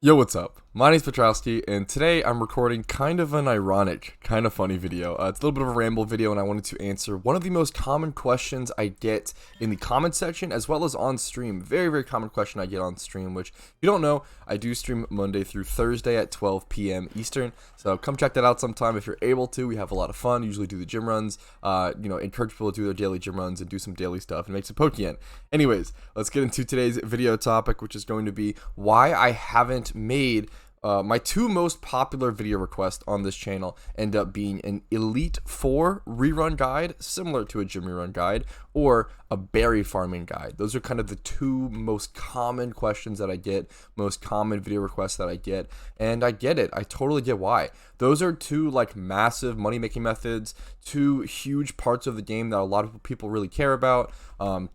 Yo, what's up? My name's Patrouski, and today I'm recording kind of an ironic, kind of funny video. It's a little bit of a ramble video, and I wanted to answer one of the most common questions I get in the comment section, as well as on stream. Very, very common question I get on stream, which, if you don't know, I do stream Monday through Thursday at 12 p.m. Eastern, so come check that out sometime if you're able to. We have a lot of fun, usually do the gym runs, encourage people to do their daily gym runs and do some daily stuff and make some Pokeyen. Anyways, let's get into today's video topic, which is going to be why I haven't made my two most popular video requests on this channel end up being an Elite Four rerun guide, similar to a gym rerun guide, or a berry farming guide. Those are kind of the two most common questions that I get, most common video requests that I get, and I get it. I totally get why. Those are two like massive money-making methods, two huge parts of the game that a lot of people really care about,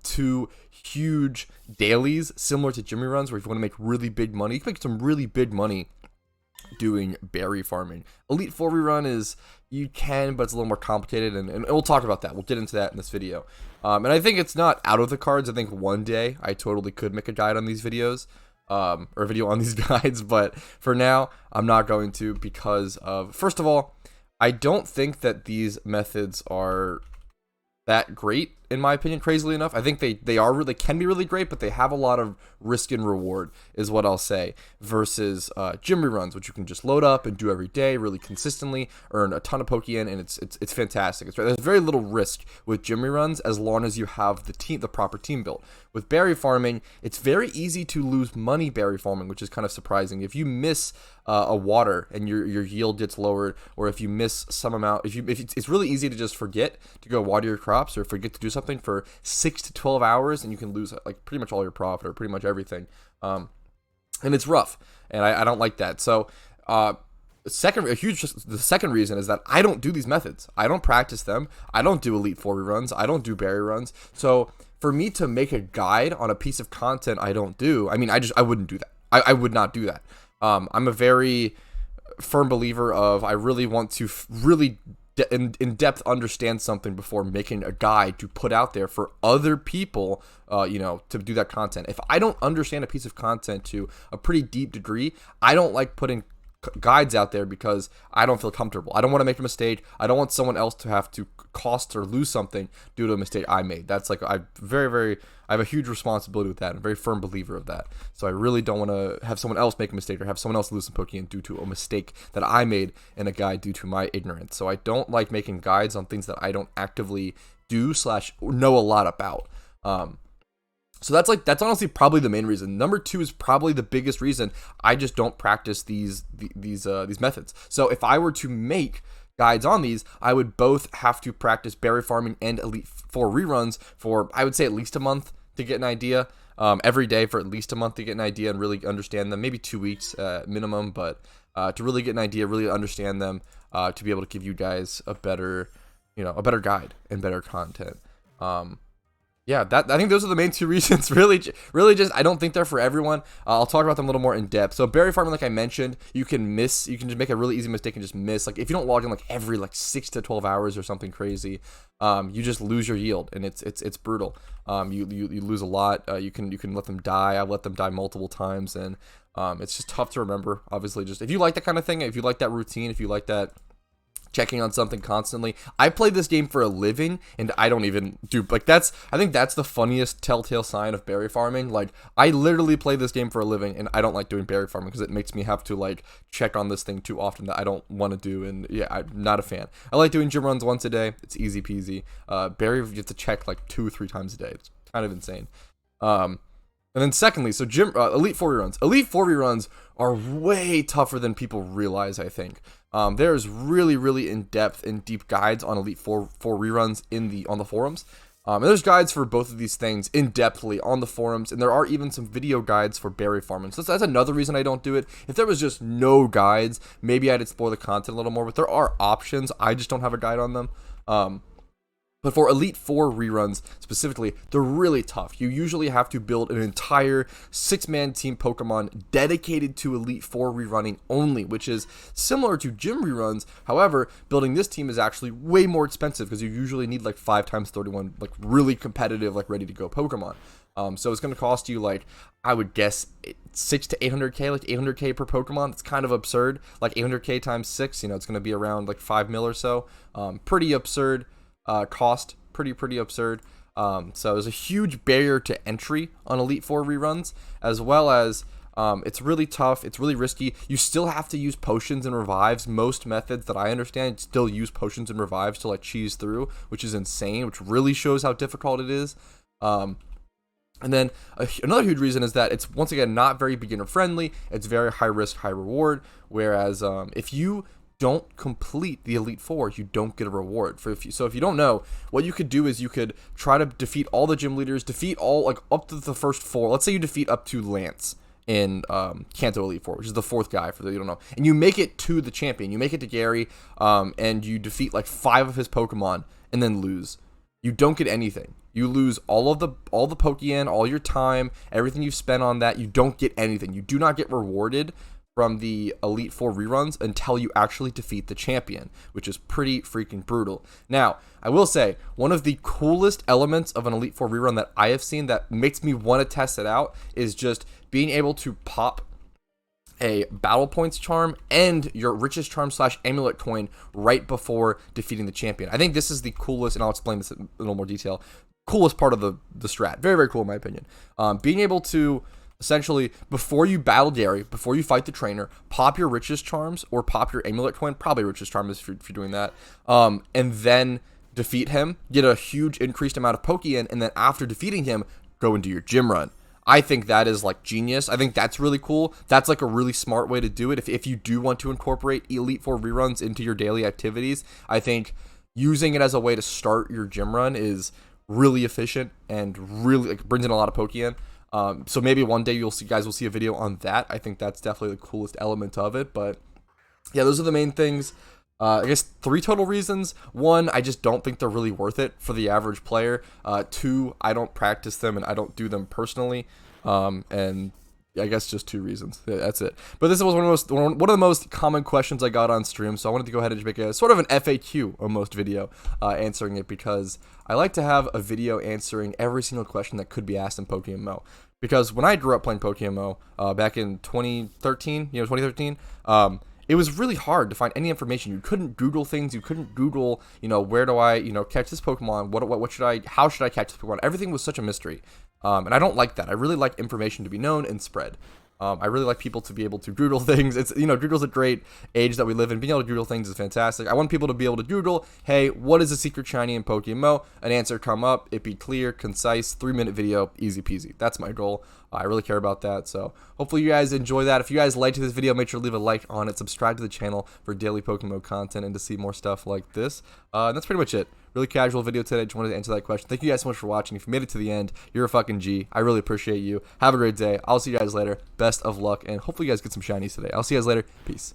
two huge dailies similar to gym reruns, where if you want to make really big money, you can make some really big money doing berry farming. Elite Four rerun is, you can, but it's a little more complicated, and we'll talk about that. We'll get into that in this video. And I think it's not out of the cards. I think one day I totally could make a guide on these videos, or a video on these guides, but for now I'm not going to, because of, first of all, I don't think that these methods are that great, in my opinion, crazily enough. I think they can be really great, but they have a lot of risk and reward, is what I'll say, versus gym reruns, which you can just load up and do every day really consistently, earn a ton of Pokeyen, and it's fantastic. There's very little risk with gym reruns as long as you have the proper team built. With berry farming, it's very easy to lose money berry farming, which is kind of surprising. If you miss a water and your yield gets lowered, or if you miss some amount, it's really easy to just forget to go water your crops, or forget to do something for 6 to 12 hours, and you can lose like pretty much all your profit, or pretty much everything. And it's rough, and I don't like that. So the second reason is that I don't do these methods. I don't practice them. I don't do Elite Four reruns. I don't do berry runs. So for me to make a guide on a piece of content I don't do, I mean, I wouldn't do that. I would not do that. I'm a very firm believer of, I really want to really in depth understand something before making a guide to put out there for other people, to do that content. If I don't understand a piece of content to a pretty deep degree, I don't like putting guides out there, because I don't feel comfortable. I don't want to make a mistake. I don't want someone else to have to cost or lose something due to a mistake I made. That's like, I have a huge responsibility with that. I'm a very firm believer of that. So I really don't want to have someone else make a mistake, or have someone else lose some Pokeyen due to a mistake that I made in a guide due to my ignorance. So I don't like making guides on things that I don't actively do / know a lot about. So that's honestly probably the main reason. Number two is probably the biggest reason I just don't practice these methods. So if I were to make guides on these, I would both have to practice berry farming and Elite Four reruns for, I would say, at least a month to get an idea. Every day for at least a month to get an idea and really understand them. Maybe 2 weeks minimum, but to really get an idea, really understand them, to be able to give you guys a better guide and better content. Yeah, I think those are the main two reasons. Really just, I don't think they're for everyone. I'll talk about them a little more in depth. So berry farming, like I mentioned, you can just make a really easy mistake and just miss. Like if you don't log in like every 6 to 12 hours or something crazy, you just lose your yield, and it's brutal. You lose a lot. You can let them die. I've let them die multiple times, and it's just tough to remember. Obviously, just if you like that kind of thing, if you like that routine, if you like that checking on something constantly. I play this game for a living, and I don't even do, I think that's the funniest telltale sign of berry farming. Like, I literally play this game for a living, and I don't like doing berry farming because it makes me have to check on this thing too often that I don't want to do, and yeah, I'm not a fan. I like doing gym runs once a day. It's easy peasy. Berry, you have to check 2 or 3 times a day. It's kind of insane. And then secondly, so Elite Four reruns. Elite Four reruns are way tougher than people realize, I think. There's really in-depth and deep guides on Elite Four reruns on the forums. And there's guides for both of these things in-depthly on the forums, and there are even some video guides for berry farming. So that's another reason I don't do it. If there was just no guides, maybe I'd explore the content a little more, but there are options. I just don't have a guide on them. But for Elite Four reruns specifically, they're really tough. You usually have to build an entire 6-man team Pokemon dedicated to Elite Four rerunning only, which is similar to gym reruns. However, building this team is actually way more expensive because you usually need 5 times 31 really competitive, ready to go Pokemon. So it's going to cost you, like, I would guess 6 to 800k, like 800k per Pokemon. It's kind of absurd. Like 800k times 6, it's going to be around like 5 mil or so. Pretty absurd cost. Pretty absurd. So there's a huge barrier to entry on Elite Four reruns, as well as it's really tough. It's really risky. You still have to use potions and revives. Most methods that I understand still use potions and revives to like cheese through, which is insane, which really shows how difficult it is. And then another huge reason is that it's, once again, not very beginner friendly. It's very high risk, high reward. Whereas if you don't complete the Elite Four, you don't get a reward. So if you don't know, what you could do is you could try to defeat all the gym leaders, defeat all, like, up to the first 4. Let's say you defeat up to Lance in Kanto Elite Four, which is the 4th guy, for those you don't know, and you make it to the champion. You make it to Gary, and you defeat like 5 of his Pokemon, and then lose. You don't get anything. You lose all the Pokeyen, all your time, everything you've spent on that. You don't get anything. You do not get rewarded from the Elite Four reruns until you actually defeat the champion, which is pretty freaking brutal. Now, I will say, one of the coolest elements of an Elite Four rerun that I have seen that makes me want to test it out is just being able to pop a battle points charm and your richest charm / amulet coin right before defeating the champion. I think this is the coolest, and I'll explain this in a little more detail, coolest part of the strat. Very cool in my opinion. Being able to essentially, before you battle Gary, before you fight the trainer, pop your richest charms or pop your amulet coin, probably richest charms if you're doing that, and then defeat him, get a huge increased amount of Pokeyen, and then after defeating him, go into your gym run. I think that is like genius. I think that's really cool. That's like a really smart way to do it. If you do want to incorporate Elite Four reruns into your daily activities, I think using it as a way to start your gym run is really efficient and really, like, brings in a lot of Pokeyen. So maybe one day you guys will see a video on that. I think that's definitely the coolest element of it. But yeah, those are the main things. I guess 3 total reasons. 1, I just don't think they're really worth it for the average player. 2, I don't practice them and I don't do them personally. And I guess just 2 reasons. Yeah, that's it. But this was one of the most common questions I got on stream, so I wanted to go ahead and just make a sort of an FAQ almost video answering it, because I like to have a video answering every single question that could be asked in PokeMMO. Because when I grew up playing PokeMMO back in 2013, it was really hard to find any information. You couldn't Google things. You couldn't Google, where do I, catch this Pokemon? How should I catch this Pokemon? Everything was such a mystery. And I don't like that. I really like information to be known and spread. I really like people to be able to Google things. It's, Google's a great age that we live in. Being able to Google things is fantastic. I want people to be able to Google, hey, what is a secret shiny in PokeMMO? An answer come up. It be clear, concise, 3-minute video, easy peasy. That's my goal. I really care about that. So hopefully you guys enjoy that. If you guys liked this video, make sure to leave a like on it. Subscribe to the channel for daily PokeMMO content and to see more stuff like this. And that's pretty much it. Really casual video today. Just wanted to answer that question. Thank you guys so much for watching. If you made it to the end, you're a fucking G. I really appreciate you. Have a great day. I'll see you guys later. Best of luck, and hopefully you guys get some shinies today. I'll see you guys later. Peace.